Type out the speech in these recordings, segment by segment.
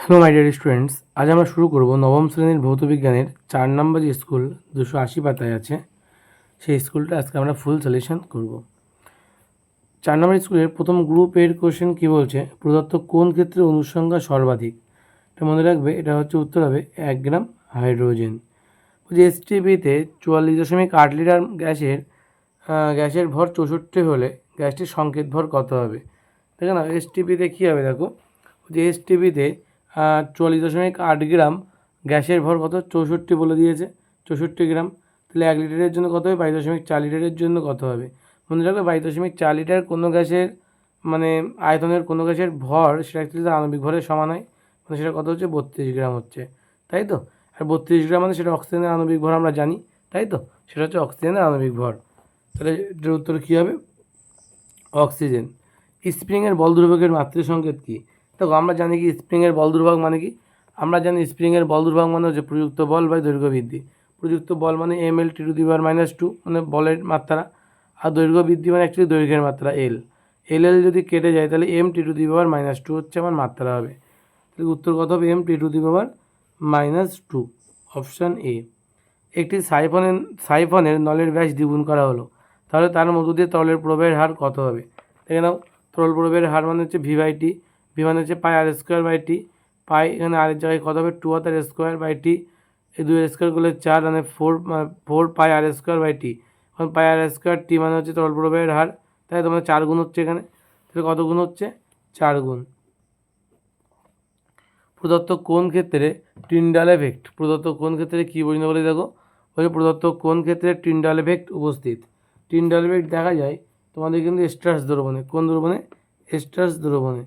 Hello my dear students, আজ আমরা শুরু করব নবম শ্রেণীর ভৌতবিজ্ঞানের 4 নম্বর যে স্কুল 280 পাতায় আছে সেই স্কুলটা আজকে আমরা ফুল সলিউশন করব। 4 নম্বর স্কুলের প্রথম গ্রুপ এর কোশ্চেন কী বলছে, প্রদত্ত কোন ক্ষেত্রে অনুসংখ্যা সর্বাধিক। এটা মনে রাখবে, এটা হচ্ছে উত্তর হবে 1 গ্রাম হাইড্রোজেন। যে এসটিপিতে 44.8 লিটার গ্যাসের ভর 64 হলে গ্যাসটির সংকেত ভর কত হবে। দেখো না, এসটিপিতে কী হবে, দেখো যে এসটিপিতে 44.8 গ্রাম গ্যাসের ভর কত 64 বলে দিয়েছে, 64 গ্রাম। তাহলে 1 লিটারের জন্য কত হবে, 22.4 লিটারের জন্য কত হবে। মনে রাখবে 22.4 লিটার কোনো গ্যাসের মানে আয়তনের কোনো গ্যাসের ভর সেটা অ্যাকচুয়ালি তার আণবিক ভরের সমান হয়, মানে সেটা কত হচ্ছে 32 গ্রাম হচ্ছে, তাই তো। আর 32 গ্রাম মানে সেটা অক্সিজেনের আণবিক ভর আমরা জানি, তাই তো, সেটা হচ্ছে অক্সিজেনের আণবিক ভর। তাহলে এটার উত্তর কী হবে, অক্সিজেন। স্প্রিংয়ের বল দুর্ভোগের মাতৃ সংকেত কী। দেখো আমরা জানি কি স্প্রিংয়ের বল দুর্ভাগ মানে কি, আমরা জানি স্প্রিংয়ের বল দুর্ভাগ মানে হচ্ছে প্রযুক্ত বল বাই দৈর্ঘ্য বৃদ্ধি। প্রযুক্ত বল মানে mL/-2 মানে বলের মাত্রা, আর দৈর্ঘ্য বৃদ্ধি মানে অ্যাকচুয়ালি দৈর্ঘ্যের মাত্রা এল। এল যদি কেটে যায় তাহলে m/-2 হচ্ছে আমার মাত্রা হবে। তাহলে উত্তর কত হবে, m/-2, অপশান এ। একটি সাইফনের নলের ব্যাস দ্বিগুণ করা হলো, তাহলে তার মধ্য দিয়ে তরলের প্রবাহের হার কত হবে। দেখে নাও, তরল প্রবাহের হার মানে হচ্ছে v/t, ভি মানে হচ্ছে πr²/t, পাই এখানে আরের জায়গায় কত হবে 2r²/t, এই 2 করলে 4 মানে 4 πr²/t, এখন πr²t মানে হচ্ছে তরল প্রবাহের হার, তাই তোমার 4 গুণ হচ্ছে এখানে। তাহলে কত গুণ হচ্ছে, 4 গুণ। প্রদত্ত কোন ক্ষেত্রে টিন্ডাল এফেক্ট, প্রদত্ত কোন ক্ষেত্রে কী বোঝানো বলে দেখো, ওই প্রদত্ত কোন ক্ষেত্রে টিন্ডাল এফেক্ট উপস্থিত। টিন্ডাল এফেক্ট দেখা যায় তোমাদের কিন্তু স্ট্রাস দ্রবণে, কোন দ্রবণে, স্ট্রাস দ্রবণে।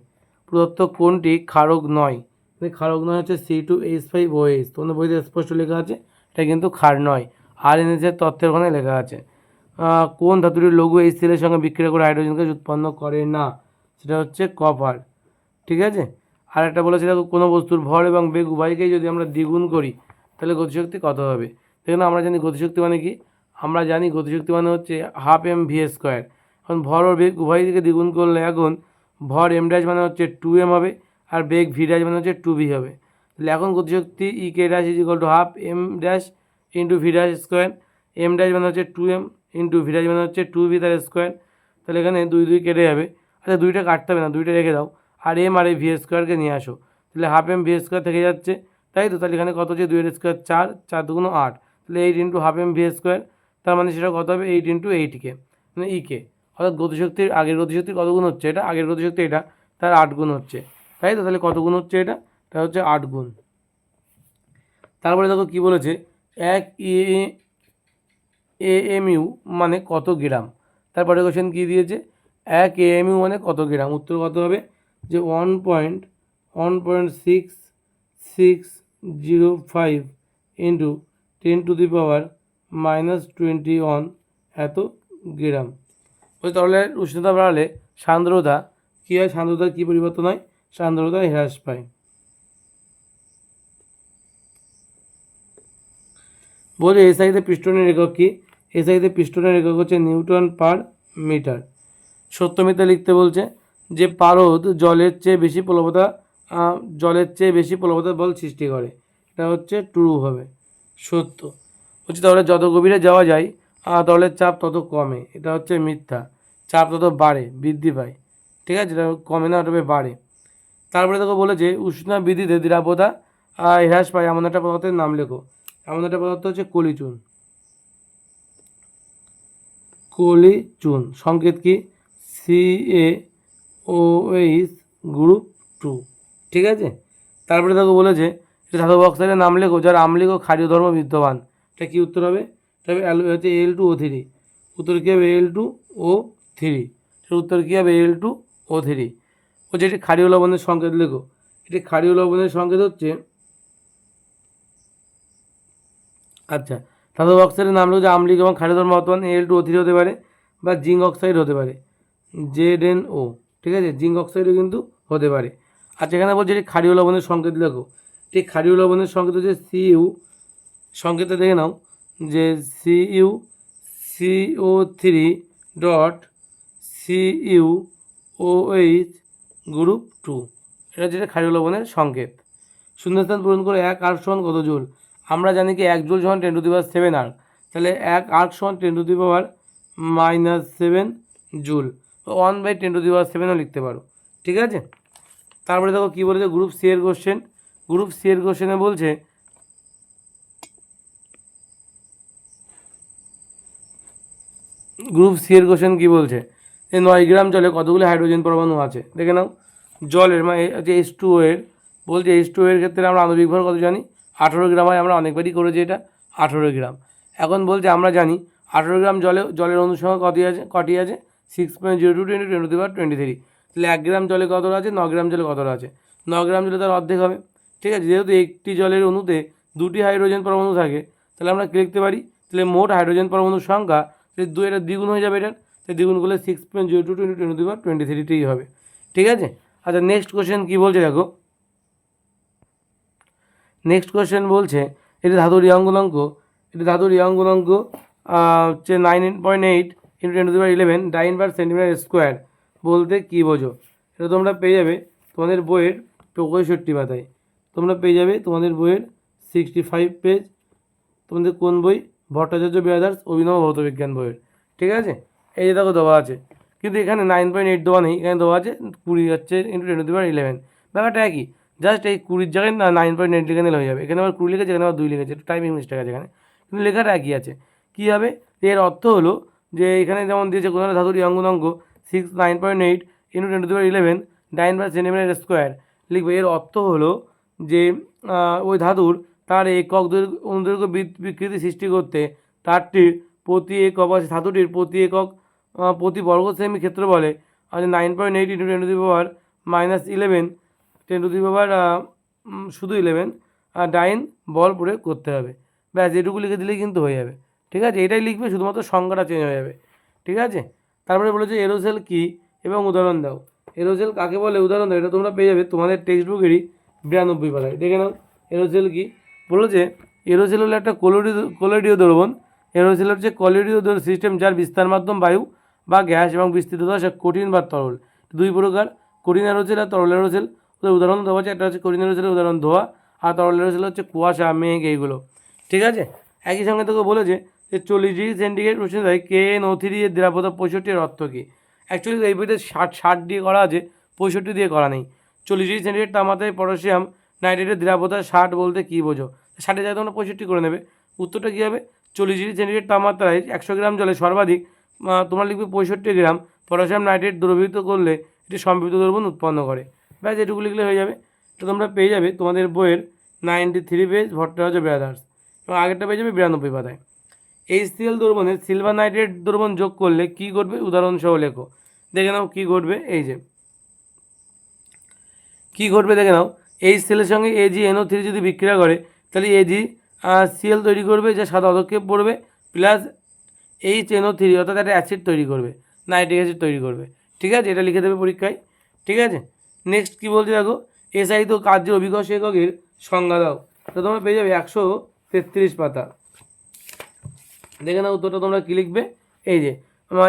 প্রদত্ত কোনটি ক্ষারক নয়, ক্ষারক নয় হচ্ছে C2H5OH, তোমাদের বইতে স্পষ্ট লেখা আছে, এটা কিন্তু ক্ষার নয়, আরএনএসের তথ্যের ওখানে লেখা আছে। কোন ধাতুটির লঘু HCl এর সঙ্গে বিক্রিয়া করে হাইড্রোজেন গ্যাস উৎপন্ন করে না, সেটা হচ্ছে কপার, ঠিক আছে। আর একটা বলেছে দেখো, কোনো বস্তুর ভর এবং বেগ উভয়কেই যদি আমরা দ্বিগুণ করি তাহলে গতিশক্তি কত হবে। দেখুন আমরা জানি গতিশক্তি মানে কি, আমরা জানি গতিশক্তি মানে হচ্ছে 12 mv²। এখন ভর ও বেগ উভয় দিকে দ্বিগুণ করলে এখন ভর m' মানে হচ্ছে 2m হবে, আর বেগ v' মানে হচ্ছে 2v হবে। তাহলে এখন গতিশক্তি ek' = 12 m' into v' m' মানে হচ্ছে 2m ইন্টু v' মানে হচ্ছে 2v তার স্কোয়ার। তাহলে এখানে 2 কেটে যাবে, আচ্ছা 2টা কাটতে হবে না, 2টা রেখে দাও, আর এম আর এই v² নিয়ে আসো, তাহলে 12 mv² থেকে যাচ্ছে, তাই তো। তাহলে এখানে কত হচ্ছে 2 4, 4 2 8, তাহলে 8 ইন্টু 12 mv², তার মানে সেটা কত হবে 8 ইন্টু 8k, মানে ইকে। অর্থাৎ গতিশক্তির আগের গতিশক্তির কত গুণ হচ্ছে, এটা আগের গতিশক্তি এটা তার 8 গুণ হচ্ছে, তাই তো। তাহলে কত গুণ হচ্ছে, এটা হচ্ছে 8 গুণ। তারপরে দেখো কী বলেছে, 1 AMU মানে কত গ্রাম। তারপরে কোশ্চেন কী দিয়েছে, 1 AMU মানে কত গ্রাম। উত্তর কত হবে, যে 1.6605 ইন্টু 10⁻⁻21 এত গ্রাম। ওই তরলের উষ্ণতা বাড়ালে সান্দ্রতা কী হয়, সান্দ্রতার কী পরিবর্তন হয়, সান্দ্রতা হ্রাস পায়। বলে এসআইতে পিস্টনের একক কি, এসআইতে পিস্টনের একক হচ্ছে নিউটন পার মিটার। সত্যমিথ্যা লিখতে বলছে, যে পারদ জলের চেয়ে বেশি প্লবতা বল সৃষ্টি করে, এটা হচ্ছে ট্রু হবে, সত্য। বলছে তাহলে যত গভীরে যাওয়া যায় তরলের চাপ তত কমে, এটা হচ্ছে মিথ্যা, চাপ তত বাড়ে, বৃদ্ধি পায়, ঠিক আছে, এটা কমে না, ওটা বাড়ে। তারপরে দেখো বলেছে উষ্ণতা বৃদ্ধিতে দ্রাব্যতা হ্রাস পায় এমন একটা পদার্থের নাম লেখো। এমন একটা পদার্থ হচ্ছে কলিচুন, কলিচুন সংকেত কি, CaOH গ্রুপ 2, ঠিক আছে। তারপরে দেখো বলেছে ধাতব অক্সাইডের নাম লেখো যার আম্লিক ও ক্ষারীয় ধর্ম বিদ্যমান, এটা কি উত্তর হবে, তবে হচ্ছে Al2O3, উত্তর কী হবে Al2O3, উত্তর কী হবে Al2O3। বলছে এটি ক্ষারীয় লবণের সংকেত লেখো, এটি ক্ষারীয় লবণের সংকেত হচ্ছে, আচ্ছা ধাতব অক্সাইডের নাম লেখো যে আম্লিক এবং ক্ষারীয় ধর্ম বর্তমান Al2O3 হতে পারে, বা জিঙ্ক অক্সাইড হতে পারে ZnO, ঠিক আছে, জিঙ্ক অক্সাইডও কিন্তু হতে পারে। আচ্ছা এখানে বলছে এটি ক্ষারীয় লবণের সংকেত লেখো, ঠিক ক্ষারীয় লবণের সংকেত হচ্ছে Cu, সংকেতটা দেখে নাও যে CuCO3 ডট CuOH গ্রুপ 2, এটা হচ্ছে ক্ষারীয় লবণের সংকেত। শূন্যস্থান পূরণ করে 1 আর্ক সমান কত জুল? আমরা জানি কি 1 জুল সমান 10⁻7 আর্ক, তাহলে 1 আর্ক সমান 10⁻7 জুল, 1/10⁻7ও লিখতে পারো। ঠিক আছে, তারপরে দেখো কী বলেছে গ্রুপ সি এর কোশ্চেন। গ্রুপ সি এর কোশ্চেনে বলছে গ্রুপ সি এর কোশ্চেন কী বলছে, যে 9 গ্রাম জলে কতগুলো হাইড্রোজেন পরমাণু আছে? দেখে নাও, জলের মানে যে H2O এর বলছে, H2O এর ক্ষেত্রে আমরা আণবিক ভর কত জানি? 18 গ্রাম হয়, আমরা অনেকবারই করেছি এটা, 18 গ্রাম। এখন বলছে আমরা জানি 18 গ্রাম জলের অণু সংখ্যা কটি আছে? 6.02 × 10⁻23। তাহলে 1 গ্রাম জলে কতটা আছে? 9 গ্রাম জলে কতটা আছে? 9 গ্রাম জলে তার অর্ধেক হবে। ঠিক আছে, যেহেতু একটি জলের অণুতে 2টি হাইড্রোজেন পরমাণু থাকে, তাহলে আমরা কী লিখতে পারি? তাহলে মোট হাইড্রোজেন পরমাণুর সংখ্যা, তাহলে এটা দ্বিগুণ হয়ে যাবে এটার, তাই দ্বিগুণ করলে 6.02 × 10⁻23ই হবে। ঠিক আছে, আচ্ছা নেক্সট কোশ্চেন কী বলছে দেখো। নেক্সট কোশ্চেন বলছে এটা ধাতুর ইয়ং গুণাঙ্ক, হচ্ছে 9.8 × 10⁻11 ডাইন/সেন্টিমিটার বলতে কী বোঝো? এটা তোমরা পেয়ে যাবে তোমাদের বইয়ের 65 পাতায়, তোমরা পেয়ে যাবে তোমাদের বইয়ের 65 পেজ, তোমাদের কোন বই? ভট্টাচার্য ব্রাদার্স অভিনব ভৌতবিজ্ঞান বইয়ের। ঠিক আছে, এই যে দেখো দেওয়া আছে, কিন্তু এখানে 9.8 দেওয়া নেই, এখানে দেওয়া আছে 20 হচ্ছে × 10⁻11। ব্যাপারটা একই, জাস্ট এই 20 জায়গায় 9.8 লিখে নিলে হয়ে যাবে। এখানে আবার 20 লিখেছে, এখানে আবার 2 লিখেছে, একটু টাইপিং মিস্টেক আছে এখানে, কিন্তু লেখাটা একই আছে। কী হবে? এর অর্থ হলো যে এখানে যেমন দিয়েছে কোনো ধাতুর ইয়ং গুণাঙ্ক 9.8 × 10⁻11 ডাইন/সেন্টিমিটার স্কোয়ার লিখবে। এর অর্থ হলো যে ওই ধাতুর তার একক অনুদৈর্ঘ্য বিকৃতি সৃষ্টি করতে তারটির প্রতি একক ধাতুটির প্রতি একক প্রতি বর্গ সেমি ক্ষেত্রফলে 9.8 × 10⁻11 শুধু 11 ডাইন বল প্রয়োগ করতে হবে। ব্যাস এটুকু লিখে দিলেই কিন্তু হয়ে যাবে। ঠিক আছে, এটাই লিখবে, শুধুমাত্র সংখ্যাটা চেঞ্জ হয়ে যাবে। ঠিক আছে, তারপরে বলেছে এরোসেল কী এবং উদাহরণ দাও। এরোসেল কাকে বলে উদাহরণ দাও, এটা তোমরা পেয়ে যাবে তোমাদের টেক্সট বুকেরই 92 পাতায়। দেখে নাও এরোসেল কী বলেছে। এরোসেল হলো একটা কলোয়েডীয় দ্রবণ। এরোসেল হচ্ছে কলোয়েডীয় সিস্টেম, যার বিস্তার মাধ্যম বায়ু বা গ্যাস এবং বিস্তৃততা কঠিন বা তরল, দুই প্রকার, কঠিন এরোসেল আর তরল এরোসেল। উদাহরণ দেওয়া আছে, একটা হচ্ছে কঠিন এরোসেলের উদাহরণ ধোঁয়া, আর তরল এরোসেল হচ্ছে কুয়াশা, মেঘ, এইগুলো। ঠিক আছে, একই সঙ্গে তোকে বলেছে যে 40°C উষ্ণতায় KNO3 এর দ্রাবকতা 65 এর অর্থ কী? অ্যাকচুয়ালি এই বইতে 60 দিয়ে করা আছে, 65 দিয়ে করা নেই। 40°C তাপমাত্রায় পটাশিয়াম নাইট্রেটের দ্রাবকতা 60 বলতে কী বোঝো? 60 জায়গায় তোমরা 65 করে নেবে। উত্তরটা কী হবে? 40°C তাপমাত্রায় 100 গ্রাম জলে সর্বাধিক তোমরা লিখবে 65 গ্রাম পটাশিয়াম নাইট্রেট দ্রবীভূত করলে এটি সম্পৃক্ত দ্রবণ উৎপন্ন করে। ব্যাস এটুকু লিখলে হয়ে যাবে। এটা তোমরা পেয়ে যাবে তোমাদের বইয়ের 93 পেজ ভট্টাচার্য ব্রাদার্স, এবং আগেরটা পেয়ে যাবে 92 পাতায়। HCl দ্রবণে সিলভার নাইট্রেট দ্রবণ যোগ করলে কী ঘটবে? উদাহরণসহ লেখো। দেখে নাও কী ঘটবে, এই যে কী ঘটবে দেখে নাও। HCl-এর সঙ্গে AgNO3 যদি বিক্রিয়া করে, তাহলে AgCl তৈরি করবে, যা সাদা অধক্ষেপ পড়বে, প্লাস HNO3 অর্থাৎ একটা অ্যাসিড তৈরি করবে, নাইট্রিক অ্যাসিড তৈরি করবে। ঠিক আছে, এটা লিখে দেবে পরীক্ষায়। ঠিক আছে, নেক্সট কী বলছে দেখো, এসআই তো কার্যের অভিকর্ষ এককের সংজ্ঞা দাও। তো তোমরা পেয়ে যাবে 133 পাতা। দেখে নাও উত্তরটা তোমরা কী লিখবে, এই যে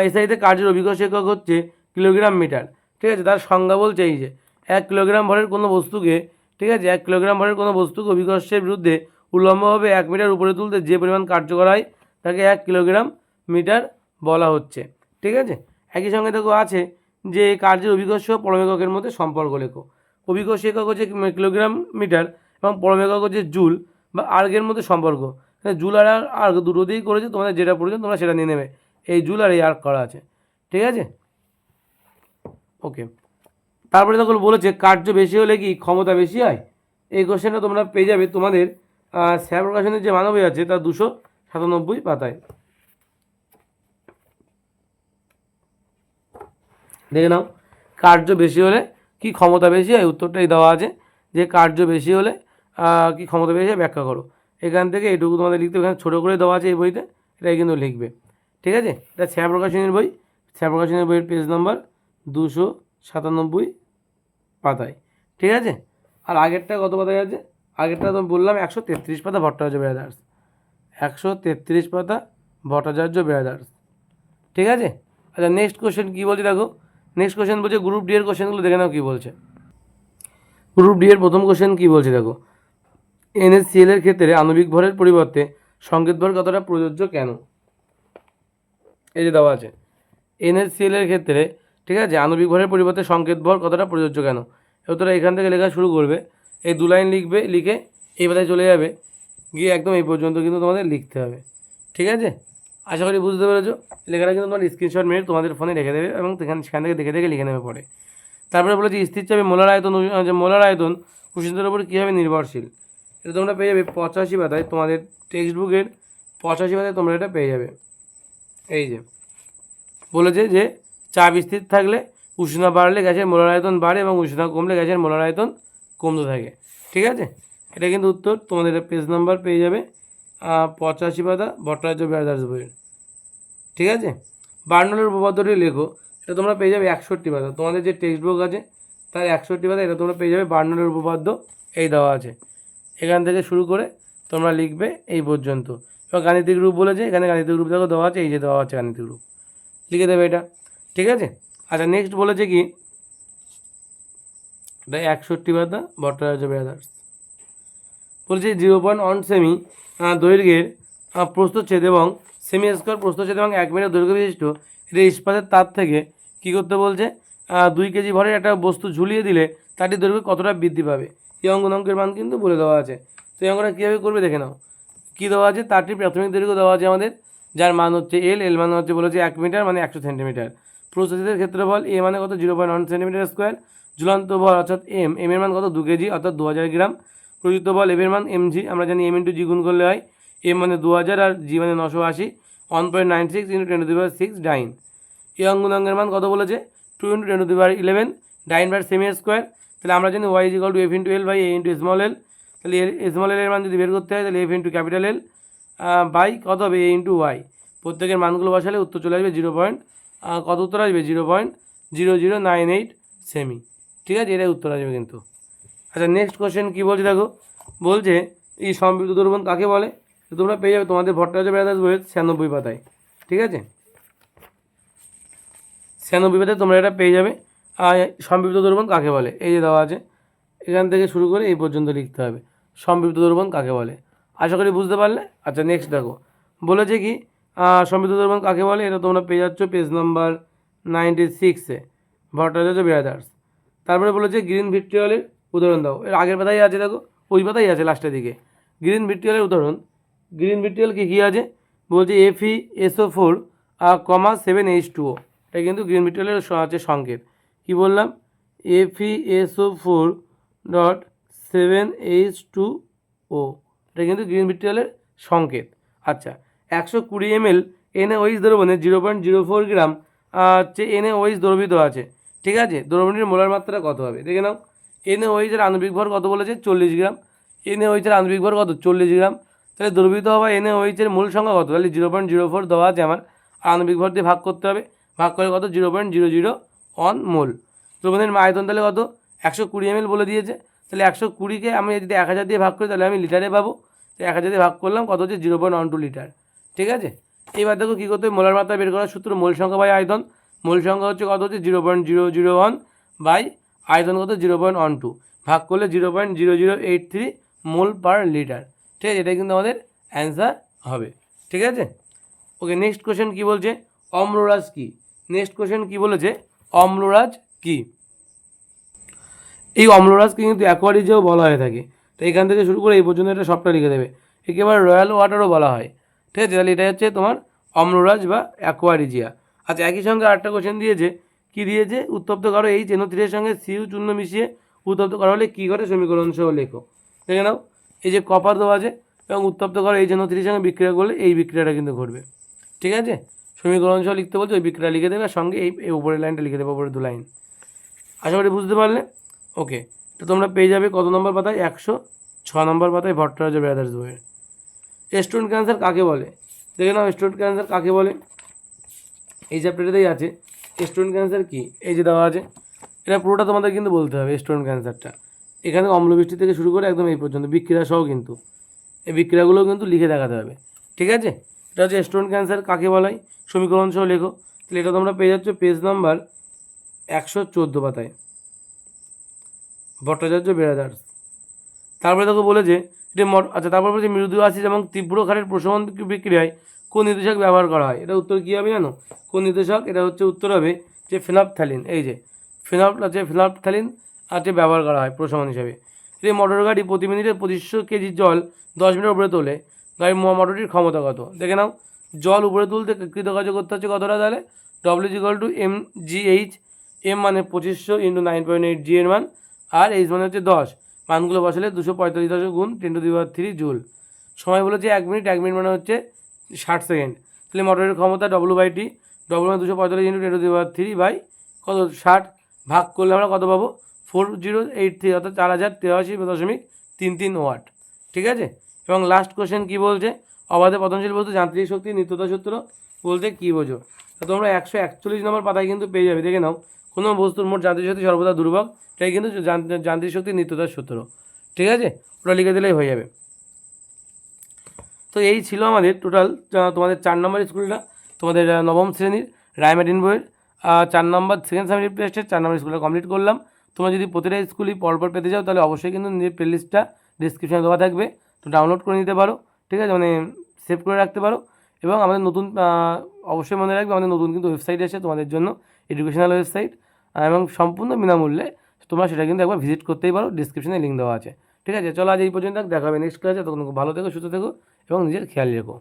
এসআইতে কার্যের অভিকর্ষ একক হচ্ছে কিলোগ্রাম মিটার। ঠিক আছে, তার সংজ্ঞা বলছে এই যে 1 কিলোগ্রাম ভরের কোনো বস্তুকে, ঠিক আছে, 1 কিলোগ্রাম ভরের কোনো বস্তুকে অভিকর্ষের বিরুদ্ধে উল্লম্বভাবে 1 মিটার উপরে তুলতে যে পরিমাণ কার্য করা হয় তাকে 1 কিলোগ্রাম মিটার বলা হচ্ছে। ঠিক আছে, একই সঙ্গে দেখো আছে যে কার্যের অভিকর্ষ পরম এককের মধ্যে সম্পর্ক লেখো। অভিকর্ষ একক হচ্ছে কিলোগ্রাম মিটার এবং পরম একক হচ্ছে জুল বা আর্গের মধ্যে সম্পর্ক। জুল আর আর্গ দুটো দিয়েই করেছে, তোমাদের যেটা প্রয়োজন তোমরা সেটা নিয়ে নেবে। এই জুল আর এই আর্গ করা আছে। ঠিক আছে, ওকে। তারপরে তখন বলেছে কার্য বেশি হলে কি ক্ষমতা বেশি হয়? এই কোশ্চেনটা তোমরা পেয়ে যাবে তোমাদের স্যার প্রকাশনের যে মানবী আছে তার 297 পাতায়। দেখে নাও, কার্য বেশি হলে কি ক্ষমতা বেশি হয়? উত্তরটাই দেওয়া আছে যে কার্য বেশি হলে কি ক্ষমতা বেশি হয় ব্যাখ্যা করো। এখান থেকে এইটুকু তোমাদের লিখতে, এখানে ছোটো করে দেওয়া আছে এই বইতে, এটাই কিন্তু লিখবে। ঠিক আছে, এটা স্যার প্রকাশনীর বই, স্যার প্রকাশনীর বইয়ের পেজ নাম্বার 297 পাতায়। ঠিক আছে, আর আগেরটা কত পাতায় আছে? আগেরটা তো বললাম 133 পাতা ভট্টাচার্য ব্রাদার্স, 133 পাতা ভট্টাচার্য ব্রাদার্স। ঠিক আছে, আচ্ছা নেক্সট কোশ্চেন কী বলছে দেখো। নেক্সট কোশ্চেন বলছে গ্রুপ ডি এর কোশ্চেনগুলো দেখে নাও কী বলছে। গ্রুপ ডি এর প্রথম কোশ্চেন কী বলছে দেখো। NaCl এর ক্ষেত্রে আণবিক ভরের পরিবর্তে সংকেত ভর কতটা প্রযোজ্য কেন? এই যে দেওয়া আছে NaCl এর ক্ষেত্রে, ঠিক আছে, আণবিক ভরের পরিবর্তে সংকেত ভর কতটা প্রযোজ্য কেন? তোরা এখান থেকে লেখা শুরু করবে, এই 2 লাইন লিখবে, লিখে এই পাতায় চলে যাবে, গিয়ে একদম এই পর্যন্ত কিন্তু তোমাদের লিখতে হবে। ঠিক আছে, আশা করি বুঝতে পেরেছো। লেখাটা কিন্তু তোমার স্ক্রিনশট মেরে তোমাদের ফোনে রেখে দেবে এবং সেখান থেকে দেখে দেখে লিখে নেবে পরে। তারপরে বলেছি স্থির চাপে মোলার আয়তন উষ্ণতার উপর কীভাবে নির্ভরশীল। এটা তোমরা পেয়ে যাবে 85 পাতায়, তোমাদের টেক্সট বুকের 85 পাতায় তোমরা এটা পেয়ে যাবে। এই যে বলেছে যে চাপ স্থির থাকলে উষ্ণতা বাড়লে গ্যাসের মোলার আয়তন বাড়ে এবং উষ্ণতা কমলে গ্যাসের মোলার আয়তন কমতে থাকে। ঠিক আছে, এটা কিন্তু উত্তর তোমাদের পেজ নাম্বার পেয়ে যাবে 85 পাতা ভট্টাচার্য ব্রাদার্স বইয়ের। ঠিক আছে, বার্নলের উপপাদ্যটি লেখো, এটা তোমরা পেয়ে যাবে 61 পাতা, তোমাদের যে টেক্সট বুক আছে তার 61 পাতা, এটা তোমরা পেয়ে যাবে বার্নলের উপপাদ্য এই দেওয়া আছে। এখান থেকে শুরু করে তোমরা লিখবে এই পর্যন্ত। এবার গাণিতিক রূপ বলেছে, এখানে গাণিতিক রূপ দেখো দেওয়া আছে, এই যে দেওয়া আছে গাণিতিক রূপ, লিখে দেবে এটা। ঠিক আছে, আচ্ছা নেক্সট বলেছে কি, এটা 61 পাতা ভট্টাচার্য ব্রাদার্স বলছে 0.1 সেমি দৈর্ঘ্যের প্রস্থচ্ছেদ এবং সেমি স্কোয়ার প্রস্থচ্ছেদ এবং 1 মিটার দৈর্ঘ্য বিশিষ্ট এটা ইস্পাতের তার থেকে কী করতে বলছে, 2 কেজি ভরের একটা বস্তু ঝুলিয়ে দিলে তারটি দৈর্ঘ্য কতটা বৃদ্ধি পাবে। এই অঙ্কের মান কিন্তু বলে দেওয়া আছে। তো এই অঙ্কটা কীভাবে করবে দেখে নাও। কী দেওয়া আছে, তারটির প্রাথমিক দৈর্ঘ্য দেওয়া আছে আমাদের, যার মান হচ্ছে এল মান হচ্ছে বলেছে 1 মিটার মানে 100 সেন্টিমিটার। প্রস্থচ্ছেদের ক্ষেত্রফল এ মানে কত 0.1 সেন্টিমিটার স্কোয়ার। ঝুলন্ত বল অর্থাৎ এম এর মান কত 2 কেজি অর্থাৎ 2000 গ্রাম। প্রযুক্ত বল এর মান mg, আমরা জানি m × g গুণ করলে হয়, m মানে 2000 আর g মানে 980, 1.96 × 10⁶ ডাইন। এই অঙ্কের মান কত বলেছে 2 × 10⁻11 ডাইন বাই সেমি স্কোয়ার। তাহলে আমরা জানি y = f × l by a × small l। তাহলে স্মল এল এর মান যদি বের করতে হয় তাহলে f × ক্যাপিটাল L বাই কত হবে a × y। প্রত্যেকের মানগুলো বসালে উত্তর চলে আসবে কত উত্তর আসবে 0.0098 সেমি। ঠিক আছে, এটাই উত্তর আসবে কিন্তু। আচ্ছা নেক্সট কোশ্চেন কী বলছে দেখো, বলছে এই সম্পৃক্ত দ্রবণ কাকে বলে। তো তোমরা পেয়ে যাবে তোমাদের ভট্টাচার্য ব্রাদার্স বইয়ের 96 পাতায়। ঠিক আছে, 96 পাতায় তোমরা এটা পেয়ে যাবে। আর সম্পৃক্ত দ্রবণ কাকে বলে এই যে দেওয়া আছে, এখান থেকে শুরু করে এই পর্যন্ত লিখতে হবে সম্পৃক্ত দ্রবণ কাকে বলে। আশা করি বুঝতে পারলে। আচ্ছা নেক্সট দেখো, বলেছে কি সম্পৃক্ত দ্রবণ কাকে বলে, এটা তোমরা পেয়ে যাচ্ছ পেজ নাম্বার 96-এ ভট্টাচার্য ব্রাদার্স। তারপরে বলেছে গ্রিন ভিট্রিয়লের উদাহরণ দাও। এর আগের পাতাই আছে দেখো, ওই পাতাই আছে লাস্টের দিকে গ্রিন ভিট্রিয়লের উদাহরণ। গ্রিন ভিট্রিয়ল কী আছে বলছে FeSO4, 7H2O। এটা কিন্তু গ্রিন ভিট্রিয়লের আছে সংকেত। কি বললাম, FeSO4.7H2O, এটা কিন্তু গ্রিন ভিট্রিয়লের সংকেত। আচ্ছা 120 ml NaOH দ্রবণে 0.04 গ্রাম হচ্ছে NaOH দ্রবীত আছে। ঠিক আছে, দ্রবণটির মোলার মাত্রা কত হবে দেখে নাও। NaOH এর আণবিক ভর কত বলেছে 40 গ্রাম। NaOH এর আণবিক ভর কত 40 গ্রাম। তাহলে দ্রবীত হওয়া NaOH এর মূল সংখ্যা কত, তাহলে 0.04 দেওয়া আছে আমার, আণবিক ভর দিয়ে ভাগ করতে হবে, ভাগ করে কত 0.001 মোল। দ্রবণের আয়তন তাহলে কত 120 ml বলে দিয়েছে। তাহলে 120কে আমি যদি 1000 দিয়ে ভাগ করি তাহলে আমি লিটারে পাবো। তো 1000 দিয়ে ভাগ করলাম কত হচ্ছে 0.12 লিটার। ঠিক আছে, এইবার দেখো কী করতে হবে, মোলার মাত্রা বের করার সূত্র মোল সংখ্যা বাই আয়তন। মোল সংখ্যা হচ্ছে কত হচ্ছে 0.001 বাই আয়তন কত 0.12, ভাগ করলে 0.0083 মোল পার লিটার। ঠিক আছে, এটাই কিন্তু আমাদের অ্যান্সার হবে। ঠিক আছে, ওকে নেক্সট কোশ্চেন কী বলছে, অম্লরাজ কী। নেক্সট কোশ্চেন কী বলেছে, অম্লরাজ কী। এই অম্লরাজকে কিন্তু অ্যাকোয়ারিজিয়াও বলা হয়ে থাকে। তো এখান থেকে শুরু করে এই পর্যন্ত এটা সবটা লিখে দেবে। একেবারে রয়্যাল ওয়াটারও বলা হয়। ঠিক আছে, তাহলে এটা হচ্ছে তোমার অম্লরাজ বা অ্যাকোয়ারিজিয়া। আচ্ছা একই সঙ্গে আরেকটা কোশ্চেন দিয়েছে, কি দিয়েছে, উত্তপ্ত করো এই NO3 সঙ্গে CU চূর্ণ মিশিয়ে উত্তপ্ত করা হলে কী করে সমীকরণ সহ লেখো। দেখে নাও, এই যে কপার দেওয়া আছে এবং উত্তপ্ত করো এই NO3 সঙ্গে বিক্রিয়া করলে এই বিক্রিয়াটা কিন্তু ঘটবে। ঠিক আছে, সমীকরণ সহ লিখতে বলছে, ওই বিক্রিয়া লিখে দেবে, সঙ্গে এই উপরের লাইনটা লিখে দেবে, উপরে 2 লাইন। আশা করি বুঝতে পারলে। ওকে, তো তোমরা পেয়ে যাবে কত নম্বর পাতায় 106 নম্বর পাতায় ভট্টাচার্য ব্রাদার্স বইয়ের। স্টোন ক্যান্সার কাকে বলে দেখে নাও, স্টোন ক্যান্সার কাকে বলে এই চ্যাপ্টারটাতেই আছে। স্টোন ক্যান্সার কি এই যে দেওয়া আছে, এটা পুরোটা তোমাদের কিন্তু বলতে হবে। স্টোন ক্যান্সারটা এখানে অম্লবৃষ্টি থেকে শুরু করে একদম এই পর্যন্ত বিক্রিয়া সহ কিন্তু এই বিক্রিয়াগুলোও কিন্তু লিখে দেখাতে হবে। ঠিক আছে, এটা হচ্ছে স্টোন ক্যান্সার কাকে বলাই, সমীকরণ সহ লেখো। তাহলে এটা তোমরা পেয়ে যাচ্ছ পেজ নাম্বার 114 পাতায় ভট্টাচার্য ব্রাদার্স। তারপরে তোকে বলেছে যে আচ্ছা, তারপর বলেছে মৃদু অ্যাসিড এবং তীব্র ক্ষারের প্রশমন বিক্রিয়ায় কোন নির্দেশক ব্যবহার করা হয়? এটা উত্তর কী হবে জানো? কোন নির্দেশক? এটা হচ্ছে উত্তর হবে যে ফেনফথ্যালিন। এই যে ফেনফথ্যালিন আছে ব্যবহার করা হয় প্রশমন হিসেবে। এই মোটর গাড়ি প্রতি মিনিটে 2500 কেজি জল 10 মিনিটের উপরে তোলে। গাড়ির মোটরটির ক্ষমতা কত? দেখে নাও, জল উপরে তুলতে কৃতকার্য করতে হচ্ছে কতটা? তাহলে W=mgh। এম মানে 2500 × 9.8 জি এর মান, আর এইচ মানে হচ্ছে 10। মানগুলো বসালে 245 গুণ 10³ জুল। সময় বলেছে 1 মিনিট, 1 মিনিট মানে হচ্ছে 60 সেকেন্ড। তাহলে মোটরের ক্ষমতা W/T, ডব্লু মানে 245 × 10³ বাই কত 60, ভাগ করলে আমরা কত পাবো? 4083, অর্থাৎ 4083.33 ওয়াট। ঠিক আছে। এবং লাস্ট কোশ্চেন কী বলছে? অবাধে পতনশীল বস্তু যান্ত্রিক শক্তি নিত্যতা সূত্র বলতে কী বোঝো? তো তোমরা 141 নম্বর পাতায় কিন্তু পেয়ে যাবে, দেখে নাও। কোনো বস্তুর মোট যান্ত্রিক শক্তি সর্বদা দুর্বল, এটাই কিন্তু যান্ত্রিক শক্তির নিত্যতার সূত্র। ঠিক আছে, ওটা লিখে দিলেই হয়ে যাবে। তো এই ছিল আমাদের টোটাল তোমাদের 4 নম্বর স্কুলটা, তোমাদের নবম শ্রেণীর রায়মার্টিন বইয়ের 4 নম্বর সেকেন্ড সাবজেক্ট টেস্টের 4 নম্বর স্কুলটা কমপ্লিট করলাম। তোমরা যদি প্রতিটা স্কুলই পরপর পেতে চাও তাহলে অবশ্যই কিন্তু নিজের প্লেলিস্টটা ডিসক্রিপশনে দেওয়া থাকবে, তো ডাউনলোড করে নিতে পারো। ঠিক আছে, মানে সেভ করে রাখতে পারো। এবং আমাদের নতুন অবশ্যই মনে রাখবে, আমাদের নতুন কিন্তু ওয়েবসাইট এসে তোমাদের জন্য, এডুকেশনাল ওয়েবসাইট, এবং সম্পূর্ণ বিনামূল্যে। তোমরা সেটা কিন্তু একবার ভিজিট করতেই পারো, ডিসক্রিপশনে লিঙ্ক দেওয়া আছে। ঠিক আছে, চলো আজ এই পর্যন্ত, দেখা হবে নেক্সট ক্লাসে। তখন ভালো থেকো, সুস্থ থেকো এবং নিজের খেয়াল রেখো।